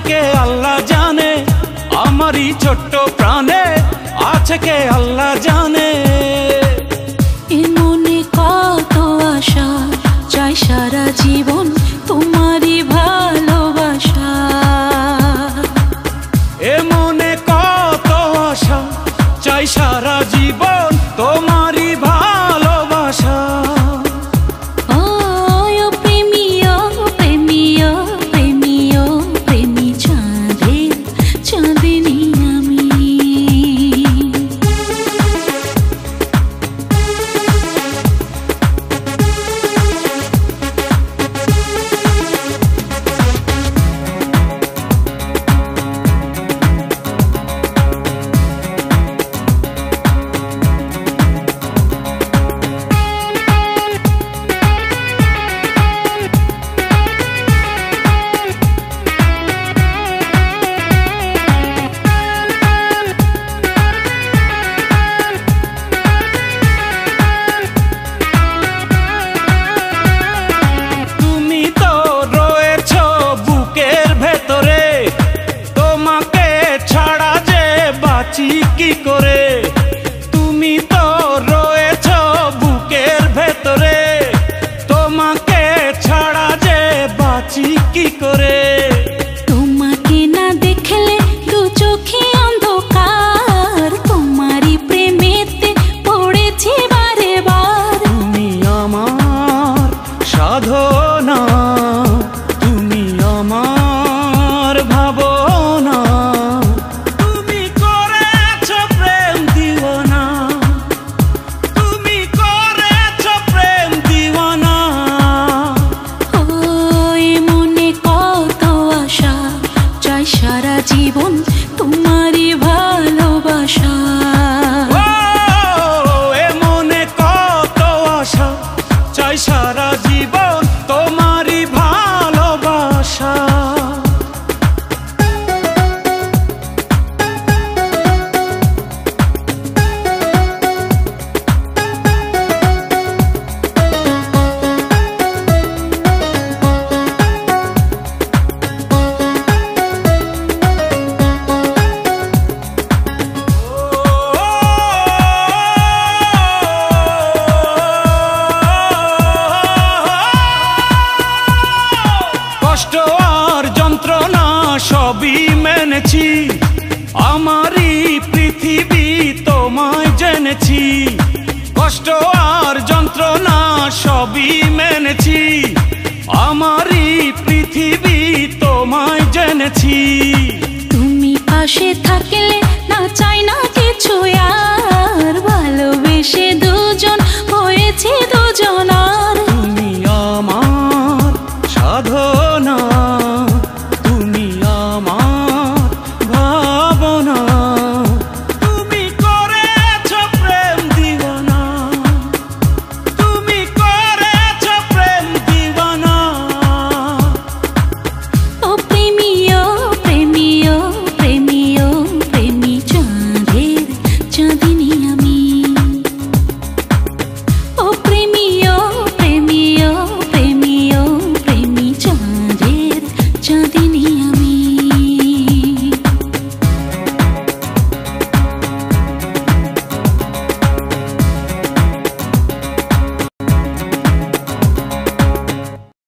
কে আল্লাহ জানে, আমারই ছোট্ট প্রাণে আছে কে আল্লাহ জানে। এ মনে কত আশা, চাই সারা জীবন তোমারই ভালোবাসা। এ মনে কত আশা, চাই সারা জীবন তোমারই ভালোবাসা। কি করে তুমি তো রয়েছ বুকের ভেতরে, তোমাকে ছাড়া যে বাঁচি কি করে। তোমাকে না দেখলে দু চোখে অন্ধকার, তোমারই প্রেমেতে পড়েছি বারে বার। তুমি আমার সাধনা, তুমি আমার ভাবনা, সারা জীবন তোমারই ভালোবাসা। এ মনে কত আশা, চাই সারা জীবন তোমারই ভালোবাসা। কষ্ট আর যন্ত্রণা সবই মেনেছি, আমারই পৃথিবী তোমায় জেনেছি। কষ্ট আর যন্ত্রণা সবই মেনেছি, আমারই পৃথিবী তোমায় জেনেছি।